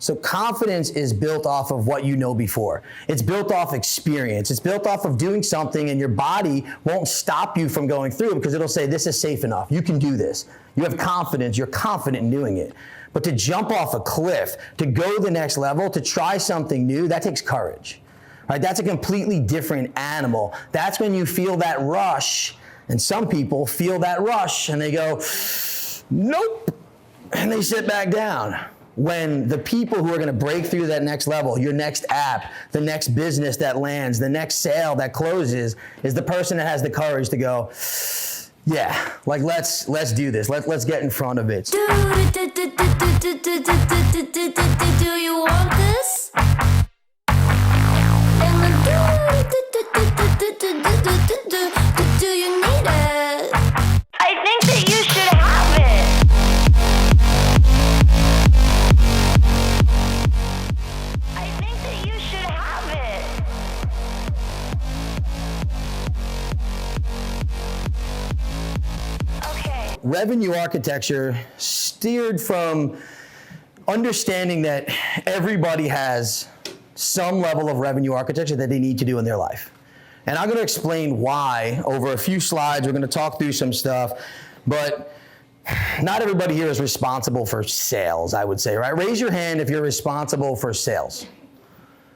So confidence is built off of what you know before. It's built off experience. It's built off of doing something, and your body won't stop you from going through it because it'll say, this is safe enough. You can do this. You have confidence. You're confident in doing it. But to jump off a cliff, to go the next level, to try something new, that takes courage. Right? That's a completely different animal. That's when you feel that rush, and some people feel that rush and they go, nope, and they sit back down. When the people who are going to break through that next level, your next app, the next business that lands, the next sale that closes, is the person that has the courage to go, yeah, like let's do this. Let's get in front of it. Do you want this? Do you need it? I think that you should have it. I think that you should have it. Okay. Revenue architecture steered from understanding that everybody has some level of revenue architecture that they need to do in their life. And I'm going to explain why over a few slides. We're going to talk through some stuff, but not everybody here is responsible for sales, I would say, right? Raise your hand if you're responsible for sales.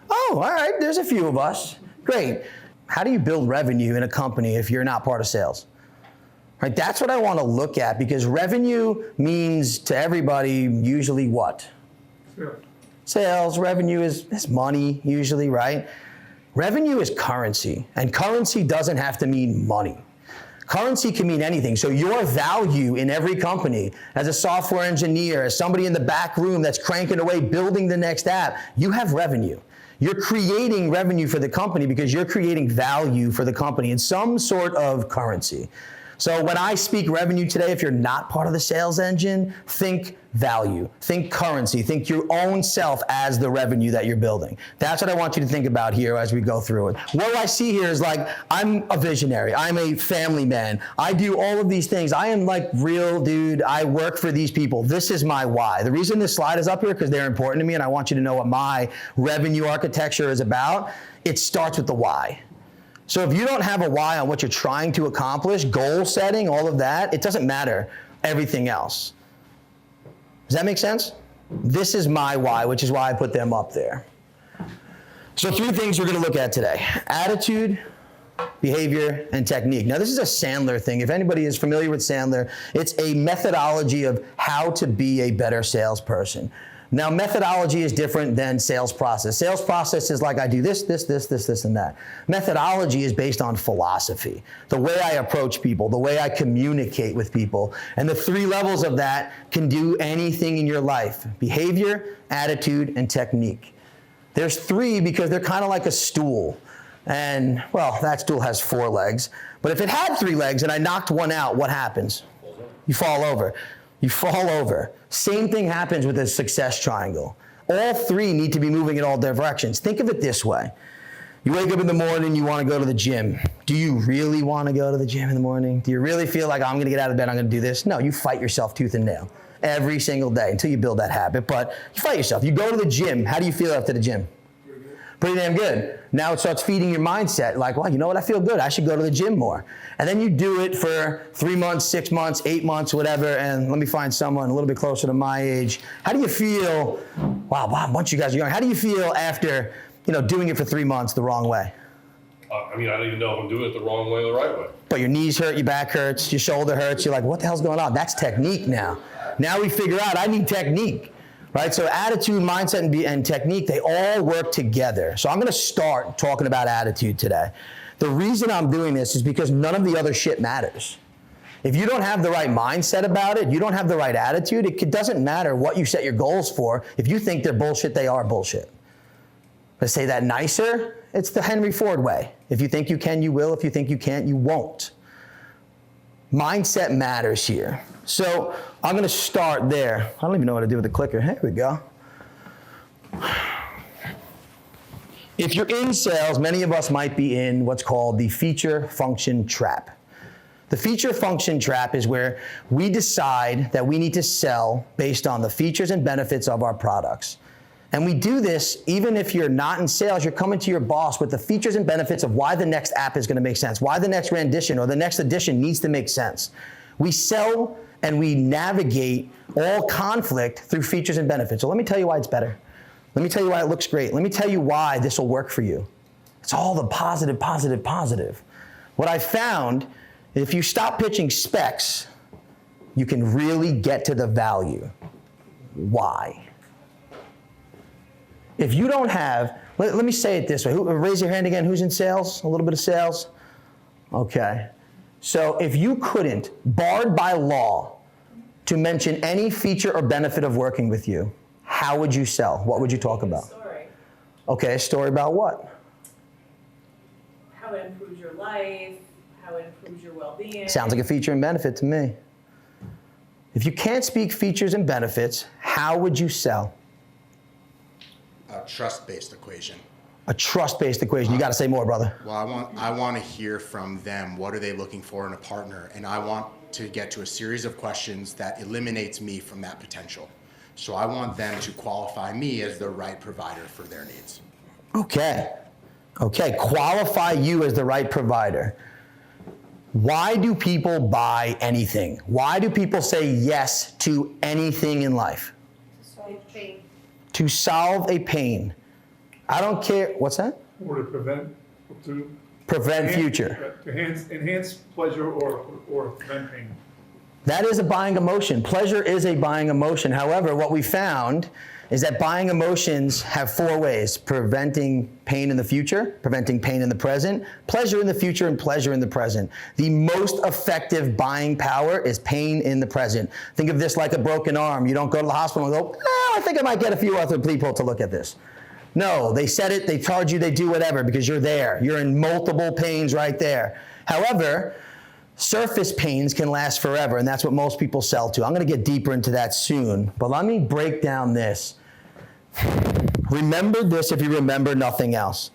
Oh, all right, there's a few of us. Great. How do you build revenue in a company if you're not part of sales? Right, that's what I want to look at, because revenue means to everybody usually what? Sure. Sales, revenue is money usually, right? Revenue is currency, and currency doesn't have to mean money. Currency can mean anything. So your value in every company, as a software engineer, as somebody in the back room that's cranking away building the next app, you have revenue. You're creating revenue for the company because you're creating value for the company in some sort of currency. So when I speak revenue today, if you're not part of the sales engine, think value, think currency, think your own self as the revenue that you're building. That's what I want you to think about here as we go through it. What I see here is like, I'm a visionary, I'm a family man, I do all of these things, I am like real dude, I work for these people, this is my why. The reason this slide is up here because they're important to me and I want you to know what my revenue architecture is about. It starts with the why. So if you don't have a why on what you're trying to accomplish, goal setting, all of that, it doesn't matter everything else. Does that make sense? This is my why, which is why I put them up there. So 3 things we're going to look at today: attitude, behavior, and technique. Now this is a Sandler thing. If anybody is familiar with Sandler, it's a methodology of how to be a better salesperson. Now, methodology is different than sales process. Sales process is like I do this, and that. Methodology is based on philosophy, the way I approach people, the way I communicate with people. And the 3 levels of that can do anything in your life: behavior, attitude, and technique. There's 3 because they're kind of like a stool. And, well, that stool has 4 legs. But if it had 3 legs and I knocked one out, what happens? You fall over. You fall over. Same thing happens with a success triangle. All 3 need to be moving in all directions. Think of it this way. You wake up in the morning, you want to go to the gym. Do you really want to go to the gym in the morning? Do you really feel like, I'm going to get out of bed, I'm going to do this? No, you fight yourself tooth and nail every single day until you build that habit. But you fight yourself. You go to the gym. How do you feel after the gym? Pretty damn good. Now it starts feeding your mindset, like, well, you know what, I feel good, I should go to the gym more. And then you do it for 3 months, 6 months, 8 months, whatever, and let me find someone a little bit closer to my age. How do you feel, wow, a bunch of you guys are young, how do you feel after, doing it for 3 months the wrong way? I don't even know if I'm doing it the wrong way or the right way. But your knees hurt, your back hurts, your shoulder hurts, you're like, what the hell's going on? That's technique now. Now we figure out I need technique. Right, so attitude, mindset, and technique, they all work together. So I'm going to start talking about attitude today. The reason I'm doing this is because none of the other shit matters. If you don't have the right mindset about it, you don't have the right attitude, it doesn't matter what you set your goals for. If you think they're bullshit, they are bullshit. Let's say that nicer, it's the Henry Ford way. If you think you can, you will. If you think you can't, you won't. Mindset matters here. So I'm going to start there. I don't even know what to do with the clicker. Here we go. If you're in sales, many of us might be in what's called the feature function trap. The feature function trap is where we decide that we need to sell based on the features and benefits of our products. And we do this even if you're not in sales, you're coming to your boss with the features and benefits of why the next app is gonna make sense, why the next rendition or the next edition needs to make sense. We sell and we navigate all conflict through features and benefits. So let me tell you why it's better. Let me tell you why it looks great. Let me tell you why this will work for you. It's all the positive, positive, positive. What I found, if you stop pitching specs, you can really get to the value. Why? If you don't have, let me say it this way. Raise your hand again. Who's in sales? A little bit of sales? Okay. So if you couldn't, barred by law, to mention any feature or benefit of working with you, how would you sell? What would you talk about? Story. Okay, a story about what? How it improves your life, how it improves your well-being. Sounds like a feature and benefit to me. If you can't speak features and benefits, how would you sell? A trust-based equation. A trust-based equation. You got to say more, brother. Well, I want to hear from them. What are they looking for in a partner? And I want to get to a series of questions that eliminates me from that potential. So I want them to qualify me as the right provider for their needs. Okay. Okay, qualify you as the right provider. Why do people buy anything? Why do people say yes to anything in life? To solve a pain. I don't care, what's that? Or to Prevent future. To enhance pleasure or prevent pain. That is a buying emotion. Pleasure is a buying emotion. However, what we found is that buying emotions have 4 ways: preventing pain in the future, preventing pain in the present, pleasure in the future, and pleasure in the present. The most effective buying power is pain in the present. Think of this like a broken arm. You don't go to the hospital and go, I think I might get a few other people to look at this. No, they set it, they charge you, they do whatever because you're there. You're in multiple pains right there. However, surface pains can last forever, and that's what most people sell to. I'm gonna get deeper into that soon, but let me break down this. Remember this if you remember nothing else.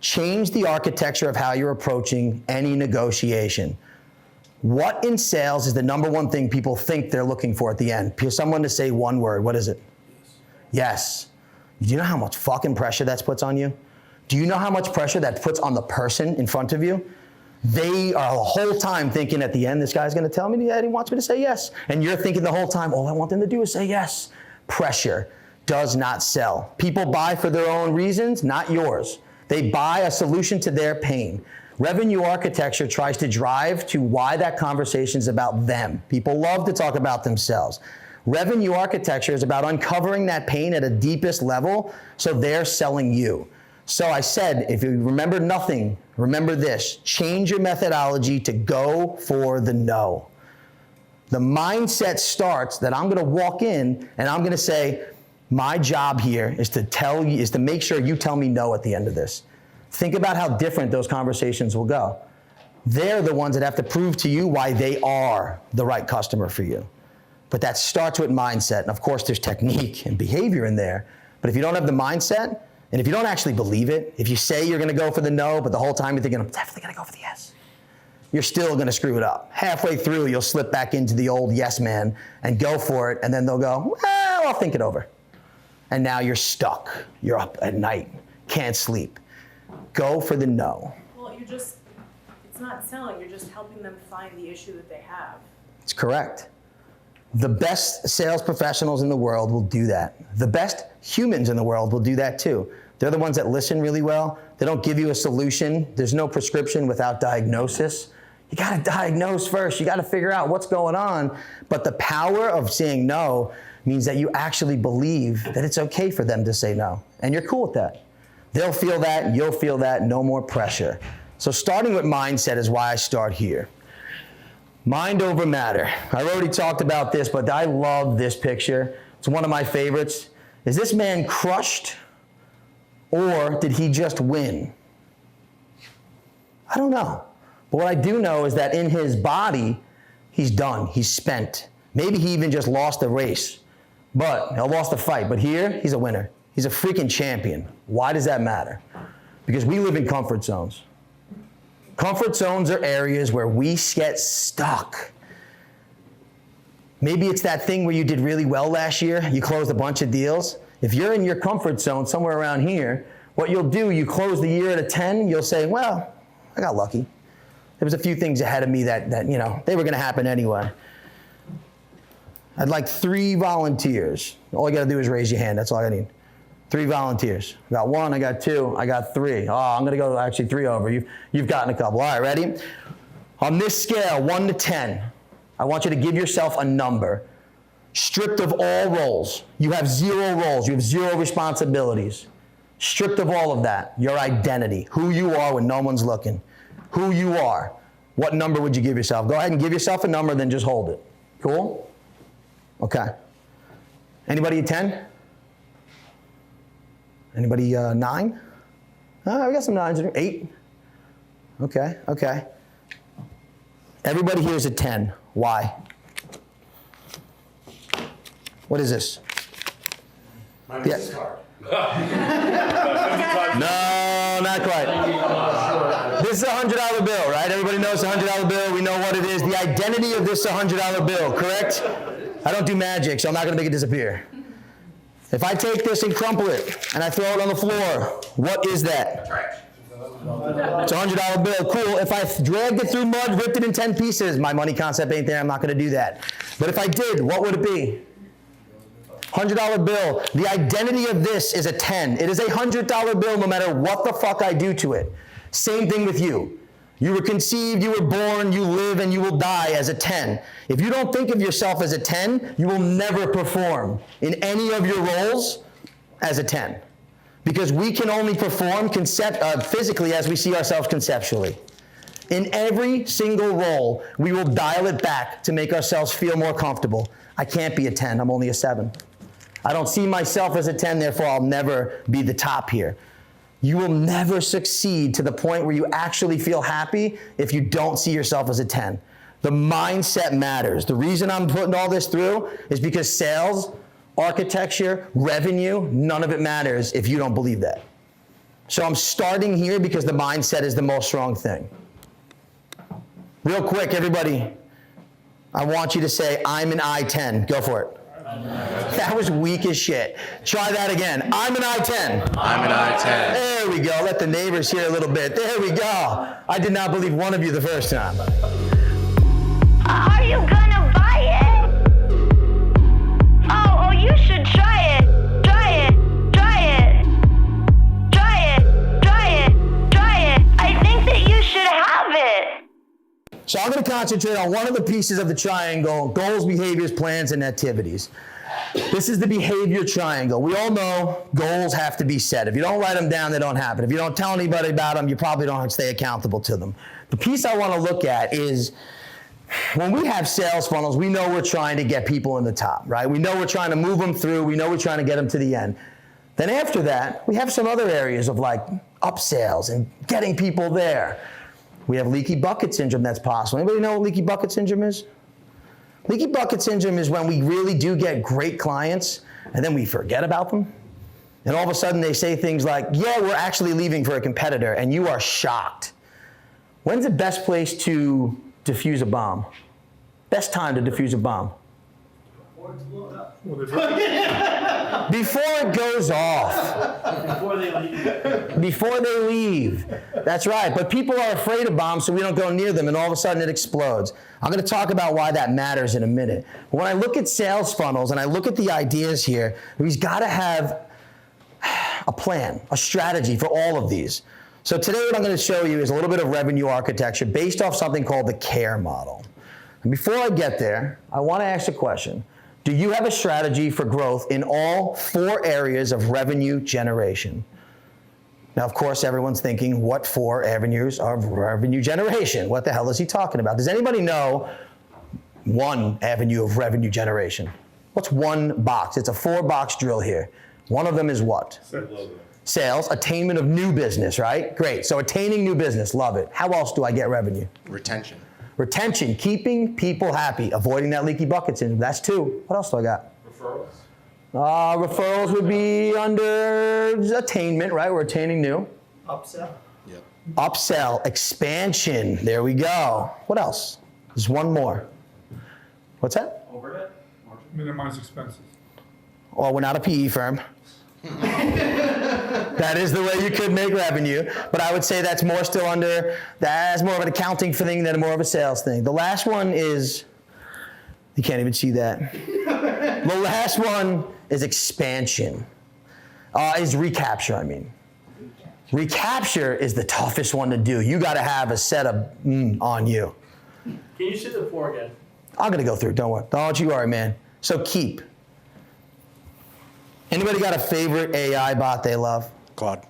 Change the architecture of how you're approaching any negotiation. What in sales is the #1 thing people think they're looking for at the end? Someone to say one word, what is it? Yes. Do you know how much fucking pressure that puts on you? Do you know how much pressure that puts on the person in front of you? They are the whole time thinking at the end, this guy's gonna tell me that he wants me to say yes. And you're thinking the whole time, all I want them to do is say yes. Pressure does not sell. People buy for their own reasons, not yours. They buy a solution to their pain. Revenue architecture tries to drive to why that conversation is about them. People love to talk about themselves. Revenue architecture is about uncovering that pain at a deepest level, so they're selling you. So I said, if you remember nothing, remember this: change your methodology to go for the no. The mindset starts that I'm gonna walk in and I'm gonna say, my job here is to make sure you tell me no at the end of this. Think about how different those conversations will go. They're the ones that have to prove to you why they are the right customer for you. But that starts with mindset. And of course, there's technique and behavior in there. But if you don't have the mindset, and if you don't actually believe it, if you say you're gonna go for the no, but the whole time you're thinking, I'm definitely gonna go for the yes, you're still gonna screw it up. Halfway through, you'll slip back into the old yes man and go for it, and then they'll go, well, I'll think it over. And now you're stuck. You're up at night, can't sleep. Go for the no. Well, it's not selling, you're just helping them find the issue that they have. It's correct. The best sales professionals in the world will do that. The best humans in the world will do that too. They're the ones that listen really well. They don't give you a solution. There's no prescription without diagnosis. You gotta diagnose first. You gotta figure out what's going on. But the power of saying no means that you actually believe that it's okay for them to say no. And you're cool with that. They'll feel that, you'll feel that, no more pressure. So starting with mindset is why I start here. Mind over matter. I already talked about this, but I love this picture. It's one of my favorites. Is this man crushed or did he just win? I don't know. But what I do know is that in his body, he's done, he's spent. Maybe he even just lost the race, but he lost the fight. But here, he's a winner. He's a freaking champion. Why does that matter? Because we live in comfort zones. Comfort zones are areas where we get stuck. Maybe it's that thing where you did really well last year. You closed a bunch of deals. If you're in your comfort zone somewhere around here, what you'll do, you close the year at a 10, you'll say, well, I got lucky. There was a few things ahead of me that they were gonna happen anyway. I'd like 3 volunteers. All you gotta do is raise your hand, that's all I need. 3 volunteers. I got 1, I got 2, I got 3. Oh, I'm gonna go actually 3 over. You've gotten a couple. All right, ready? On this scale, 1 to 10, I want you to give yourself a number. Stripped of all roles. You have 0 roles, you have 0 responsibilities. Stripped of all of that, your identity, who you are when no one's looking, who you are. What number would you give yourself? Go ahead and give yourself a number, then just hold it. Cool? Okay. Anybody at 10? Anybody 9? Oh, we got some 9s in here. 8? Okay, okay. Everybody here is a 10. Why? What is this? My business card. No, not quite. This is a $100 bill, right? Everybody knows a $100 bill. We know what it is. The identity of this $100 bill, correct? I don't do magic, so I'm not going to make it disappear. If I take this and crumple it, and I throw it on the floor, what is that? Trash. It's a $100 bill. Cool. If I dragged it through mud, ripped it in 10 pieces, my money concept ain't there. I'm not going to do that. But if I did, what would it be? $100 bill. The identity of this is a 10. It is a $100 bill no matter what the fuck I do to it. Same thing with you. You were conceived, you were born, you live, and you will die as a 10. If you don't think of yourself as a 10, you will never perform in any of your roles as a 10. Because we can only perform physically as we see ourselves conceptually. In every single role, we will dial it back to make ourselves feel more comfortable. I can't be a 10, I'm only a 7. I don't see myself as a 10, therefore I'll never be the top here. You will never succeed to the point where you actually feel happy if you don't see yourself as a 10. The mindset matters. The reason I'm putting all this through is because sales, architecture, revenue, none of it matters if you don't believe that. So I'm starting here because the mindset is the most strong thing. Real quick, everybody, I want you to say, I'm an I-10. Go for it. That was weak as shit. Try that again. I'm an I-10. I'm an I-10. There we go. Let the neighbors hear a little bit. There we go. I did not believe one of you the first time. Are you gonna buy it? Oh, you should try it. Try it. Try it. Try it. Try it. Try it. I think that you should have it. So I'm going to concentrate on one of the pieces of the triangle: goals, behaviors, plans, and activities. This is the behavior triangle. We all know goals have to be set. If you don't write them down, they don't happen. If you don't tell anybody about them, you probably don't stay accountable to them. The piece I want to look at is when we have sales funnels, we know we're trying to get people in the top, right? We know we're trying to move them through. We know we're trying to get them to the end. Then after that, we have some other areas of like upsales and getting people there. We have leaky bucket syndrome that's possible. Anybody know what leaky bucket syndrome is? Leaky bucket syndrome is when we really do get great clients and then we forget about them. And all of a sudden they say things like, yeah, we're actually leaving for a competitor, and you are shocked. When's the best place to defuse a bomb? Best time to defuse a bomb? Before it goes off. Before they leave. That's right. But people are afraid of bombs, so we don't go near them, and all of a sudden it explodes. I'm going to talk about why that matters in a minute. When I look at sales funnels and I look at the ideas here, we've got to have a plan, a strategy for all of these. So today what I'm going to show you is a little bit of revenue architecture based off something called the CARE model. And before I get there, I want to ask a question. Do you have a strategy for growth in all 4 areas of revenue generation? Now, of course, everyone's thinking, what 4 avenues of revenue generation? What the hell is he talking about? Does anybody know one avenue of revenue generation? What's one box? It's a 4-box drill here. One of them is what? Sales, attainment of new business, right? Great. So attaining new business, love it. How else do I get revenue? Retention. Retention, keeping people happy, avoiding that leaky bucket syndrome. That's 2. What else do I got? Referrals. Referrals would be under attainment, right? We're attaining new. Upsell. Yep. Upsell, expansion. There we go. What else? There's one more. What's that? Minimize expenses. Well, we're not a PE firm. That is the way you could make revenue, but I would say that's more still that's more of an accounting thing than more of a sales thing. The last one is, you can't even see that. The last one is expansion, is recapture, I mean. Recapture is the toughest one to do. You gotta have a set of on you. Can you say the 4 again? I'm gonna go through, don't worry. Don't you worry, man. So keep. Anybody got a favorite AI bot they love? Claude.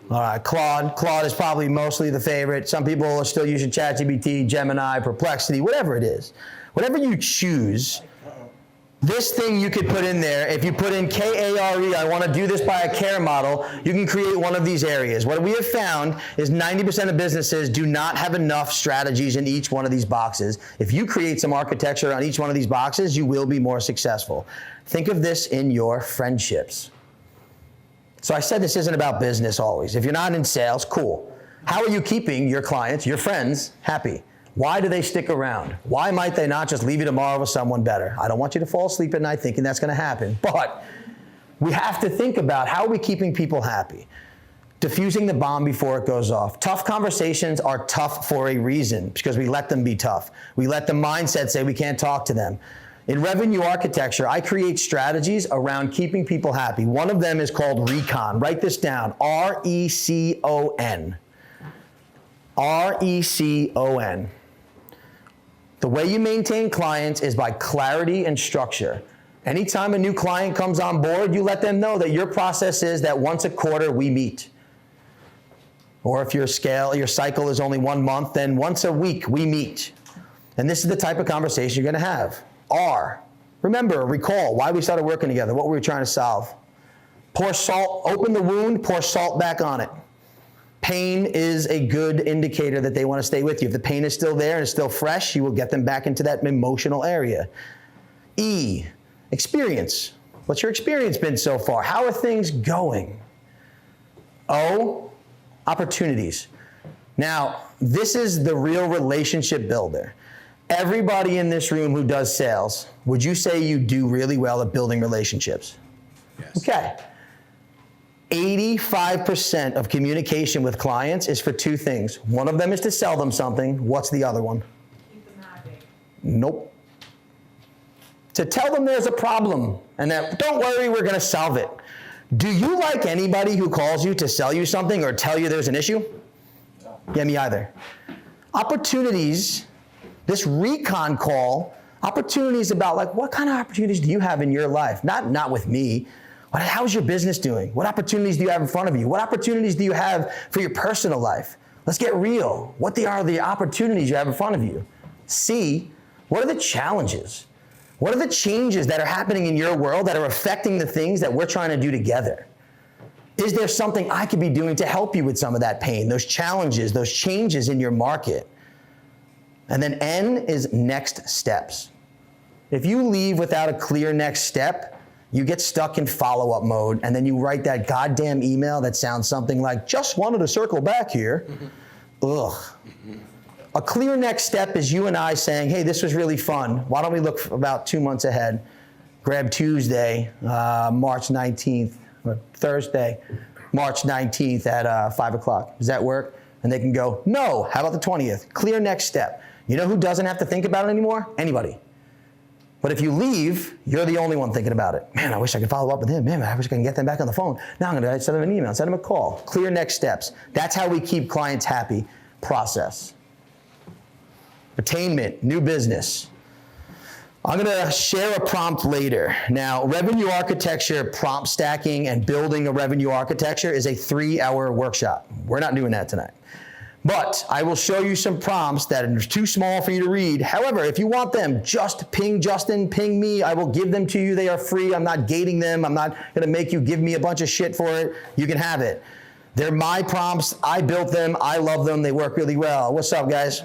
All right, Claude. Claude is probably mostly the favorite. Some people are still using ChatGPT, Gemini, Perplexity, whatever it is. Whatever you choose, this thing you could put in there. If you put in KARE, I want to do this by a care model, you can create one of these areas. What we have found is 90% of businesses do not have enough strategies in each one of these boxes. If you create some architecture on each one of these boxes, you will be more successful. Think of this in your friendships. So I said this isn't about business always. If you're not in sales, cool. How are you keeping your clients, your friends, happy? Why do they stick around? Why might they not just leave you tomorrow with someone better? I don't want you to fall asleep at night thinking that's gonna happen, but we have to think about how are we keeping people happy? Diffusing the bomb before it goes off. Tough conversations are tough for a reason because we let them be tough. We let the mindset say we can't talk to them. In revenue architecture, I create strategies around keeping people happy. One of them is called Recon. Write this down, R-E-C-O-N. R-E-C-O-N. The way you maintain clients is by clarity and structure. Anytime a new client comes on board, you let them know that your process is that once a quarter we meet. Or if your cycle is only 1 month, then once a week we meet. And this is the type of conversation you're gonna have. R, remember, recall why we started working together, what we were trying to solve. Pour salt, open the wound, pour salt back on it. Pain is a good indicator that they want to stay with you. If the pain is still there and it's still fresh, you will get them back into that emotional area. E, experience. What's your experience been so far? How are things going? O, opportunities. Now, this is the real relationship builder. Everybody in this room who does sales, would you say you do really well at building relationships? Yes. Okay. 85% of communication with clients is for 2 things. One of them is to sell them something. What's the other one? Keep them happy. Nope. To tell them there's a problem and that, don't worry, we're gonna solve it. Do you like anybody who calls you to sell you something or tell you there's an issue? Yeah, me either. Opportunities, this recon call, opportunities about like, what kind of opportunities do you have in your life? Not with me. How's your business doing? What opportunities do you have in front of you? What opportunities do you have for your personal life? Let's get real. What are the opportunities you have in front of you? C, what are the challenges? What are the changes that are happening in your world that are affecting the things that we're trying to do together? Is there something I could be doing to help you with some of that pain, those challenges, those changes in your market? And then N is next steps. If you leave without a clear next step, you get stuck in follow-up mode, and then you write that goddamn email that sounds something like, just wanted to circle back here. Ugh. A clear next step is you and I saying, hey, this was really fun. Why don't we look about 2 months ahead? Grab Tuesday, March 19th, or Thursday, March 19th at 5 o'clock. Does that work? And they can go, no, how about the 20th? Clear next step. You know who doesn't have to think about it anymore? Anybody. But if you leave, you're the only one thinking about it. Man, I wish I could follow up with him. Man, I wish I could get them back on the phone. Now I'm gonna send them an email, send them a call. Clear next steps. That's how we keep clients happy. Process. Attainment, new business. I'm gonna share a prompt later. Now, revenue architecture, prompt stacking, and building a revenue architecture is a 3-hour workshop. We're not doing that tonight. But I will show you some prompts that are too small for you to read. However, if you want them, just ping Justin, ping me. I will give them to you. They are free. I'm not gating them. I'm not gonna make you give me a bunch of shit for it. You can have it. They're my prompts. I built them. I love them. They work really well. What's up, guys?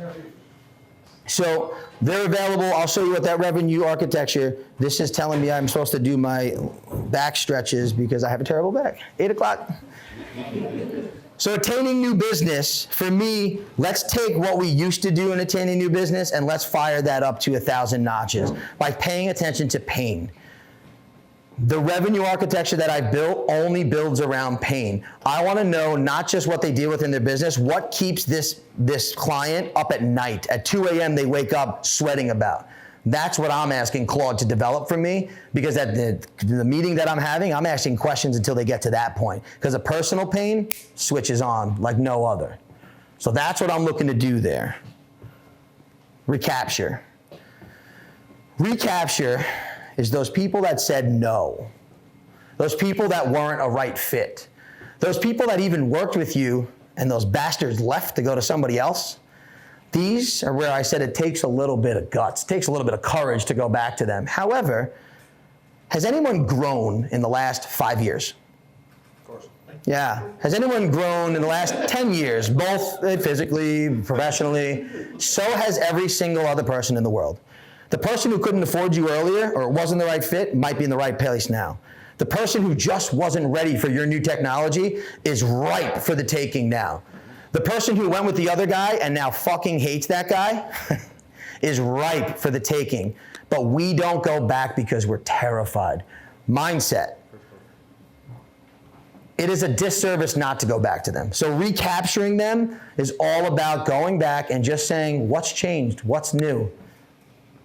So they're available. I'll show you what that revenue architecture. This is telling me I'm supposed to do my back stretches because I have a terrible back. 8 o'clock. So attaining new business, for me, let's take what we used to do in attaining new business and let's fire that up to 1,000 notches by paying attention to pain. The revenue architecture that I built only builds around pain. I want to know not just what they deal with in their business, what keeps this client up at night. At 2 a.m. they wake up sweating about. That's what I'm asking Claude to develop for me, because at the meeting that I'm having, I'm asking questions until they get to that point. Because the personal pain switches on like no other. So that's what I'm looking to do there. Recapture. Recapture is those people that said no. Those people that weren't a right fit. Those people that even worked with you and those bastards left to go to somebody else. These are where I said it takes a little bit of guts, it takes a little bit of courage to go back to them. However, has anyone grown in the last 5 years? Of course. Yeah. Has anyone grown in the last 10 years, both physically, professionally? So has every single other person in the world. The person who couldn't afford you earlier or wasn't the right fit might be in the right place now. The person who just wasn't ready for your new technology is ripe for the taking now. The person who went with the other guy and now fucking hates that guy is ripe for the taking. But we don't go back because we're terrified. Mindset. It is a disservice not to go back to them. So recapturing them is all about going back and just saying, what's changed? What's new?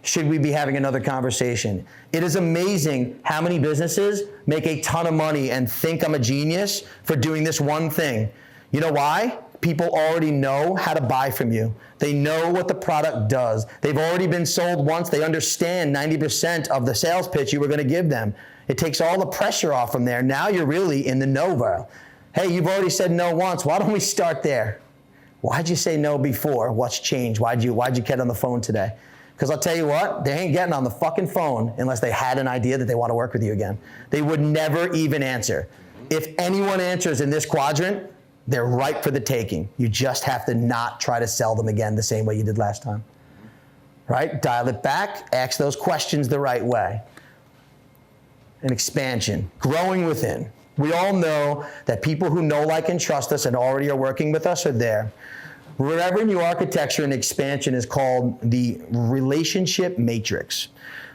Should we be having another conversation? It is amazing how many businesses make a ton of money and think I'm a genius for doing this one thing. You know why? People already know how to buy from you. They know what the product does. They've already been sold once. They understand 90% of the sales pitch you were going to give them. It takes all the pressure off from there. Now you're really in the no vial. Hey, you've already said no once. Why don't we start there? Why'd you say no before? What's changed? Why'd you get on the phone today? Because I'll tell you what, they ain't getting on the fucking phone unless they had an idea that they want to work with you again. They would never even answer. If anyone answers in this quadrant, they're ripe for the taking. You just have to not try to sell them again the same way you did last time. Right? Dial it back, ask those questions the right way. An expansion, growing within. We all know that people who know, like, and trust us and already are working with us are there. Revenue architecture and expansion is called the relationship matrix.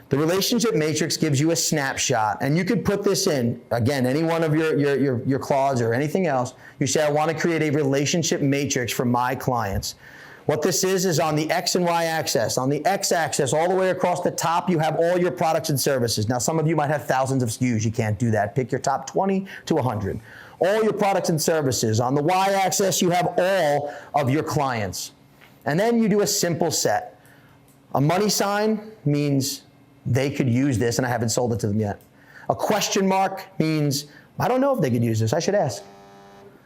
The relationship matrix gives you a snapshot, and you could put this in, again, any one of your clauses or anything else. You say, I want to create a relationship matrix for my clients. What this is on the X and Y axis. On the X axis, all the way across the top, you have all your products and services. Now, some of you might have thousands of SKUs. You can't do that. Pick your top 20 to 100. All your products and services. On the Y-axis, you have all of your clients. And then you do a simple set. A money sign means they could use this and I haven't sold it to them yet. A question mark means, I don't know if they could use this, I should ask.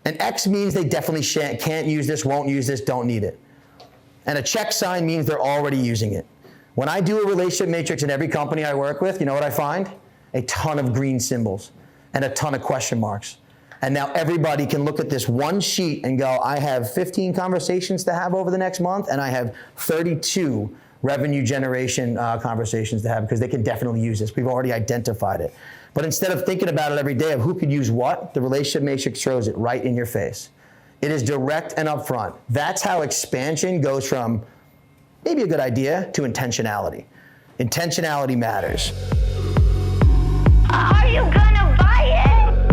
An X means they definitely can't use this, won't use this, don't need it. And a check sign means they're already using it. When I do a relationship matrix in every company I work with, you know what I find? A ton of green symbols and a ton of question marks. And now everybody can look at this one sheet and go, I have 15 conversations to have over the next month, and I have 32 revenue generation conversations to have, because they can definitely use this. We've already identified it. But instead of thinking about it every day of who could use what, the relationship matrix throws it right in your face. It is direct and upfront. That's how expansion goes from maybe a good idea to intentionality. Intentionality matters. Are you gonna buy it?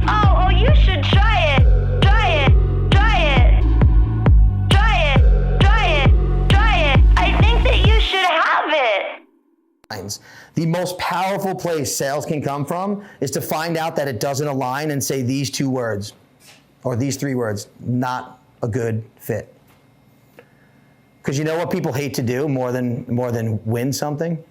Oh, you should try it. Try it. Try it. Try it. Try it. Try it. I think that you should have it. The most powerful place sales can come from is to find out that it doesn't align and say these 2 words or these 3 words, not a good fit. Because you know what people hate to do more than win something?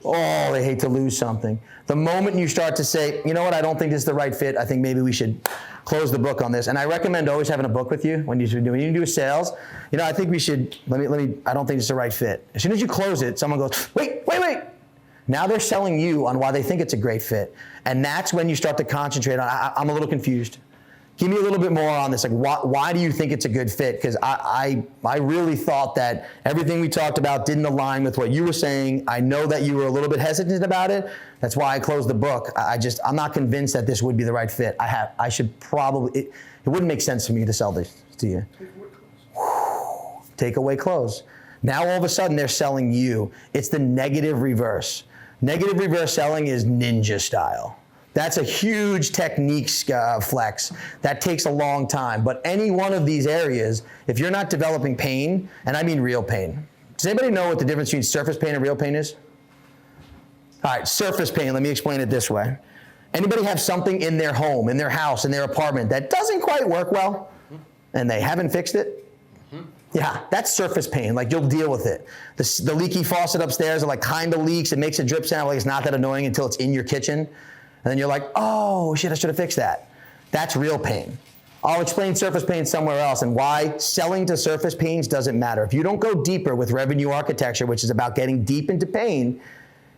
Oh, they hate to lose something. The moment you start to say, you know what, I don't think this is the right fit, I think maybe we should close the book on this. And I recommend always having a book with you when you do sales. You know, I think we should, I don't think it's the right fit. As soon as you close it, someone goes, wait. Now they're selling you on why they think it's a great fit. And that's when you start to concentrate on, I'm a little confused. Give me a little bit more on this. Like, why do you think it's a good fit? Because I really thought that everything we talked about didn't align with what you were saying. I know that you were a little bit hesitant about it. That's why I closed the book. I'm not convinced that this would be the right fit. I should probably, it wouldn't make sense for me to sell this to you. Take away close. Now all of a sudden they're selling you. It's the negative reverse. Negative reverse selling is ninja style. That's a huge technique flex. That takes a long time. But any one of these areas, if you're not developing pain, and I mean real pain. Does anybody know what the difference between surface pain and real pain is? All right, surface pain, let me explain it this way. Anybody have something in their home, in their house, in their apartment that doesn't quite work well, and they haven't fixed it? Yeah, that's surface pain, like you'll deal with it. The leaky faucet upstairs, it like kind of leaks, it makes a drip sound, like it's not that annoying until it's in your kitchen. And then you're like, oh shit, I should have fixed that. That's real pain. I'll explain surface pain somewhere else and why selling to surface pains doesn't matter. If you don't go deeper with revenue architecture, which is about getting deep into pain,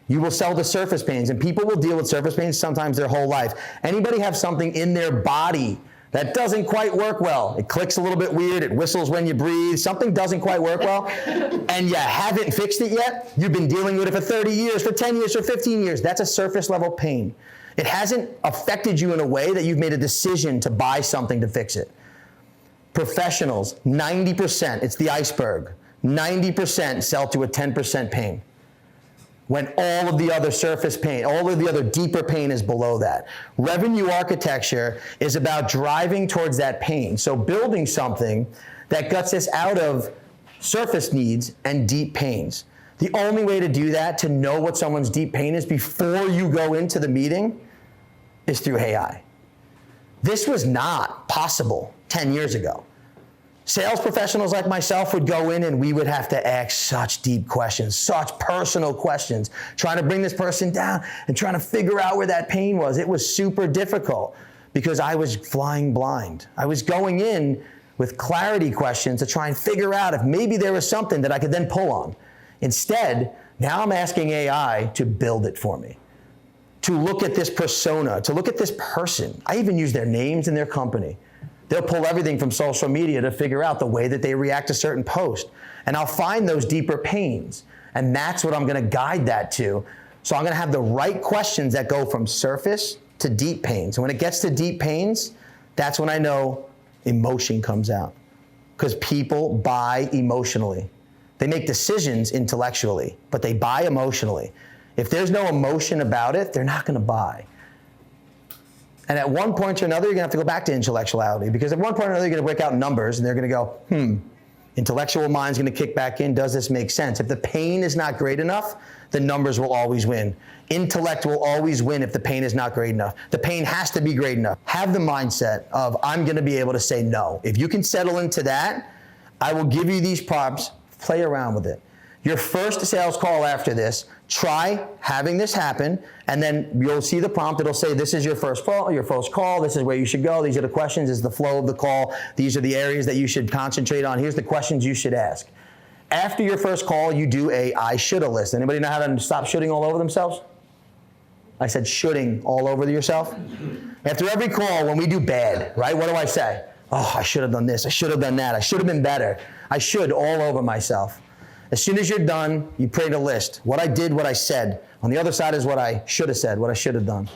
you will sell to surface pains, and people will deal with surface pains sometimes their whole life. Anybody have something in their body that doesn't quite work well? It clicks a little bit weird, it whistles when you breathe, something doesn't quite work well, and you haven't fixed it yet? You've been dealing with it for 30 years, for 10 years, for 15 years. That's a surface level pain. It hasn't affected you in a way that you've made a decision to buy something to fix it. Professionals, 90%, it's the iceberg, 90% sell to a 10% pain. When all of the other surface pain, all of the other deeper pain is below that. Revenue architecture is about driving towards that pain. So building something that gets us out of surface needs and deep pains. The only way to do that, to know what someone's deep pain is before you go into the meeting, is through AI. This was not possible 10 years ago. Sales professionals like myself would go in and we would have to ask such deep questions, such personal questions, trying to bring this person down and trying to figure out where that pain was. It was super difficult because I was flying blind. I was going in with clarity questions to try and figure out if maybe there was something that I could then pull on. Instead, now I'm asking AI to build it for me, to look at this persona, to look at this person. I even use their names and their company. They'll pull everything from social media to figure out the way that they react to certain posts. And I'll find those deeper pains. And that's what I'm gonna guide that to. So I'm gonna have the right questions that go from surface to deep pains. And when it gets to deep pains, that's when I know emotion comes out. Because people buy emotionally. They make decisions intellectually, but they buy emotionally. If there's no emotion about it, they're not gonna buy. And at one point or another, you're gonna have to go back to intellectuality, because at one point or another, you're gonna break out numbers and they're gonna go, intellectual mind's gonna kick back in, does this make sense? If the pain is not great enough, the numbers will always win. Intellect will always win if the pain is not great enough. The pain has to be great enough. Have the mindset of, I'm gonna be able to say no. If you can settle into that, I will give you these prompts, play around with it. Your first sales call after this, try having this happen, and then you'll see the prompt. It'll say, this is your first call, this is where you should go, these are the questions, this is the flow of the call, these are the areas that you should concentrate on, here's the questions you should ask. After your first call, you do a I shoulda list. Anybody know how to stop shooting all over themselves? I said shooting all over yourself. After every call, when we do bad, right, what do I say? Oh, I should have done this, I should have done that, I should have been better. I should all over myself. As soon as you're done, you create a list. What I did, what I said. On the other side is what I should have said, what I should have done.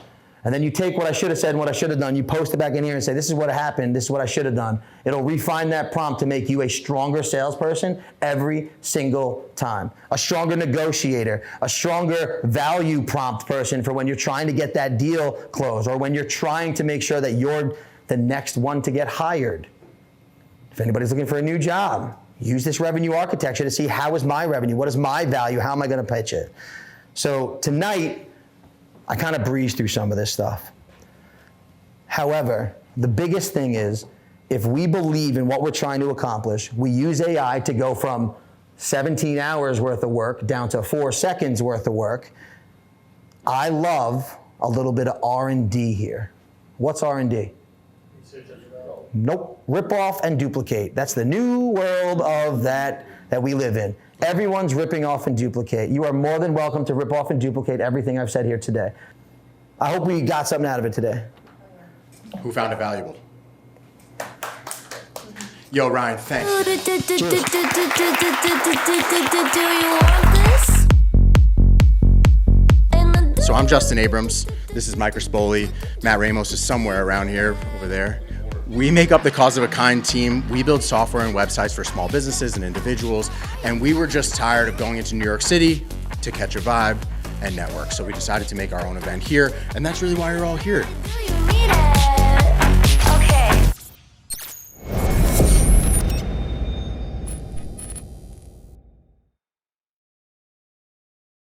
And then you take what I should have said and what I should have done, you post it back in here and say, this is what happened, this is what I should have done. It'll refine that prompt to make you a stronger salesperson every single time. A stronger negotiator, a stronger value prompt person for when you're trying to get that deal closed, or when you're trying to make sure that you're the next one to get hired. If anybody's looking for a new job, use this revenue architecture to see how is my revenue, what is my value, how am I gonna pitch it? So tonight, I kind of breezed through some of this stuff. However, the biggest thing is, if we believe in what we're trying to accomplish, we use AI to go from 17 hours worth of work down to 4 seconds worth of work. I love a little bit of R&D here. What's R&D? Nope, rip off and duplicate. That's the new world of that we live in. Everyone's ripping off and duplicate. You are more than welcome to rip off and duplicate everything I've said here today. I hope we got something out of it today. Who found it valuable? Yo, Ryan, thanks. Do you want this? So I'm Justin Abrams. This is Mike Rispoli. Matt Ramos is somewhere around here, over there. We make up the Cause of a Kind team. We build software and websites for small businesses and individuals. And we were just tired of going into New York City to catch a vibe and network. So we decided to make our own event here, and that's really why you're all here.